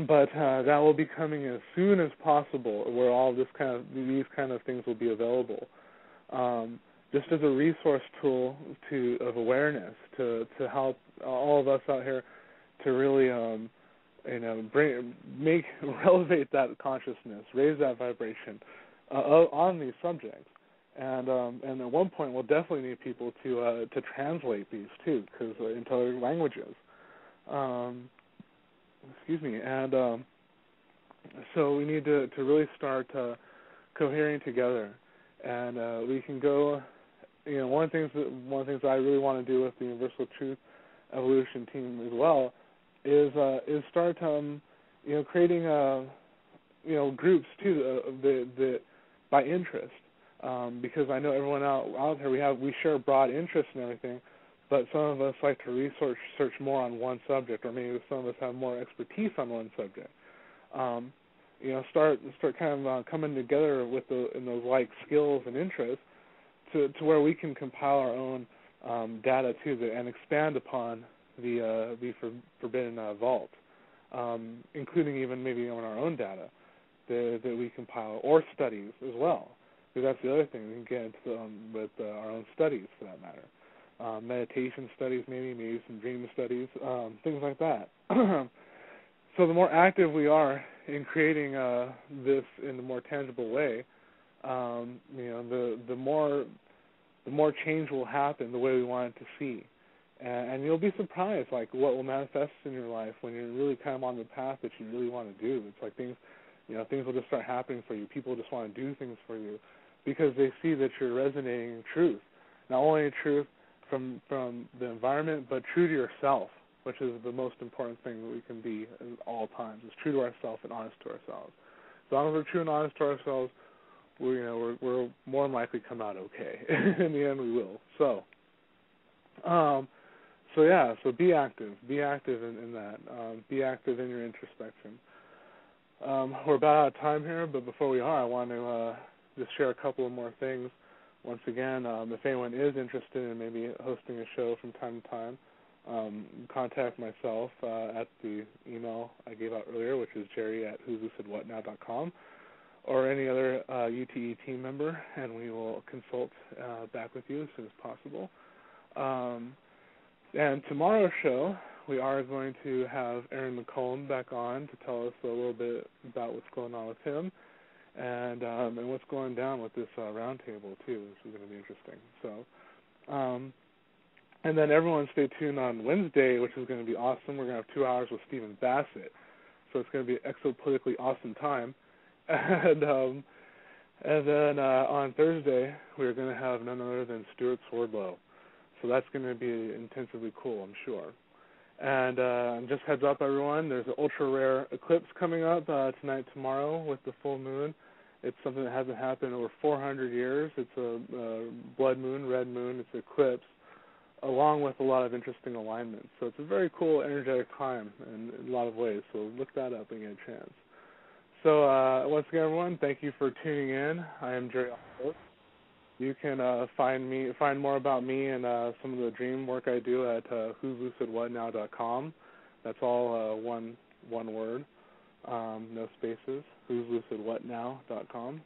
But that will be coming as soon as possible, where all these kind of things will be available, just as a resource tool of awareness to help all of us out here to really elevate that consciousness, raise that vibration on these subjects. And at one point, we'll definitely need people to translate these too, because into other languages. And so we need to really start cohering together, and we can go. One of the things I really want to do with the Universal Truth Evolution team as well is start creating groups too that by interest. Because I know everyone out here, we share broad interests and everything, but some of us like to research more on one subject, or maybe some of us have more expertise on one subject. Start kind of coming together in those like skills and interests to where we can compile our own data too, and expand upon the forbidden vault, including even maybe on our own data that we compile, or studies as well. Because that's the other thing, we can get into with our own studies, for that matter. Meditation studies, maybe some dream studies, things like that. So the more active we are in creating this in a more tangible way, the more change will happen the way we want it to see. And you'll be surprised, like, what will manifest in your life when you're really kind of on the path that you really want to do. It's like things will just start happening for you. People just want to do things for you, because they see that you're resonating in truth, not only truth from the environment, but true to yourself, which is the most important thing that we can be at all times, is true to ourselves and honest to ourselves. As long as we're true and honest to ourselves, we're more than likely come out okay. In the end, we will. So be active. Be active in that. Be active in your introspection. We're about out of time here, but before we are, I want to just share a couple of more things. Once again, if anyone is interested in maybe hosting a show from time to time, contact myself at the email I gave out earlier, which is jerry@whoslucidwhatnow.com, or any other UTE team member, and we will consult back with you as soon as possible. And tomorrow's show, we are going to have Aaron McComb back on to tell us a little bit about what's going on with him, and what's going down with this roundtable too, which is going to be interesting. So, and then everyone stay tuned on Wednesday, which is going to be awesome. We're going to have 2 hours with Stephen Bassett, so it's going to be an exopolitically awesome time. And then on Thursday, we're going to have none other than Stuart Swordlow. So that's going to be intensively cool, I'm sure. And just heads up, everyone, there's an ultra-rare eclipse coming up tonight, tomorrow, with the full moon. It's something that hasn't happened in over 400 years. It's a blood moon, red moon. It's an eclipse, along with a lot of interesting alignments. So it's a very cool, energetic time in a lot of ways. So look that up when you get a chance. So once again, everyone, thank you for tuning in. I am Jerry Avalos. You can find more about me and some of the dream work I do at whoslucidwhatnow.com. That's all one word, no spaces. whoslucidwhatnow.com.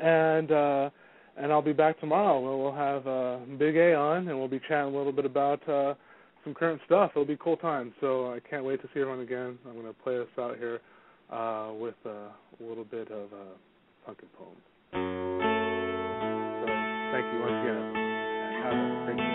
And I'll be back tomorrow where we'll have Big A on, and we'll be chatting a little bit about some current stuff. It'll be a cool time. So I can't wait to see everyone again. I'm going to play us out here with a little bit of Pumpkin Poem. Thank you once again. Have a great day.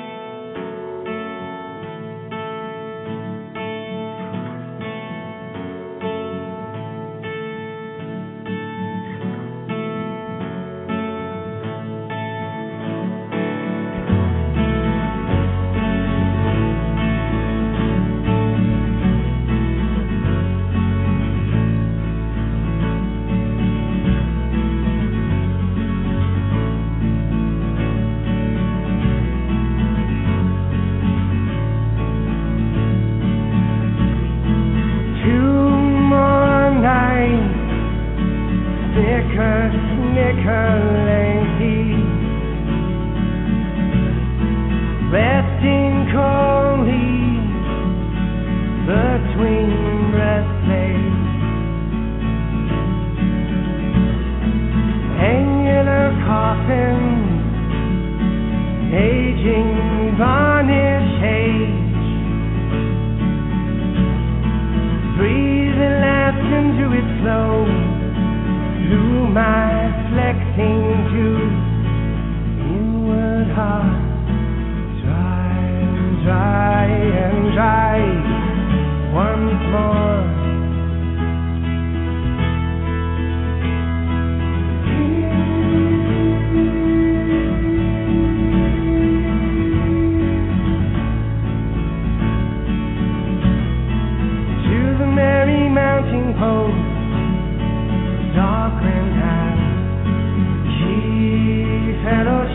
Let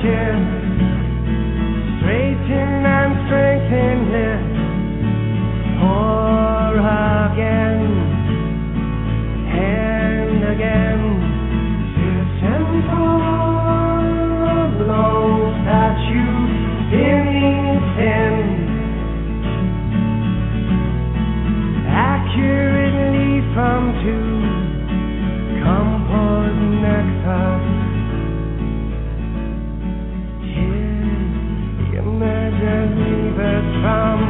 ship, straighten and strengthen it, pour again and again, distant problems that you didn't intend, accurately from two compose nexus. From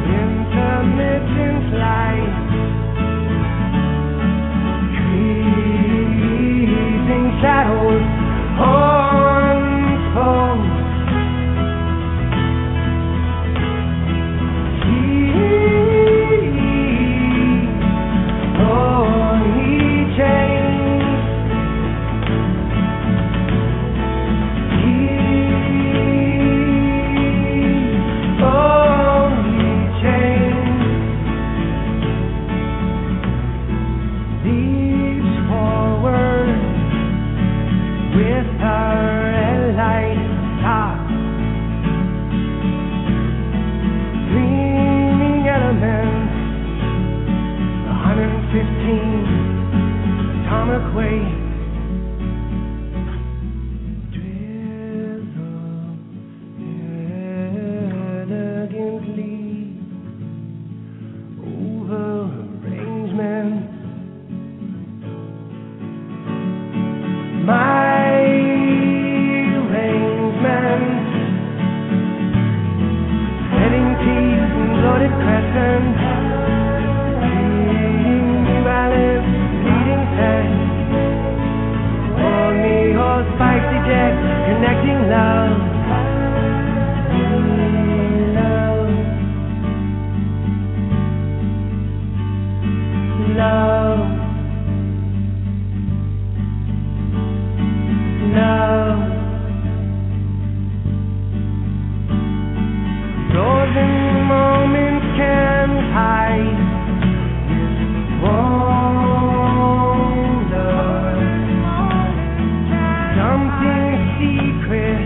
intermittent light, creeping shadows unfold. Connecting love, love, love. Golden moments can hide wonder, something secret,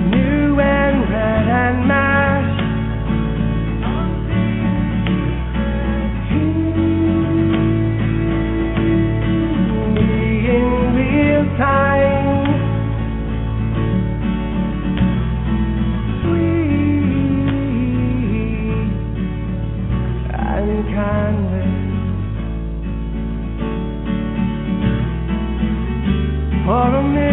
new and red and mashed. In real time, sweet and canvas. For a minute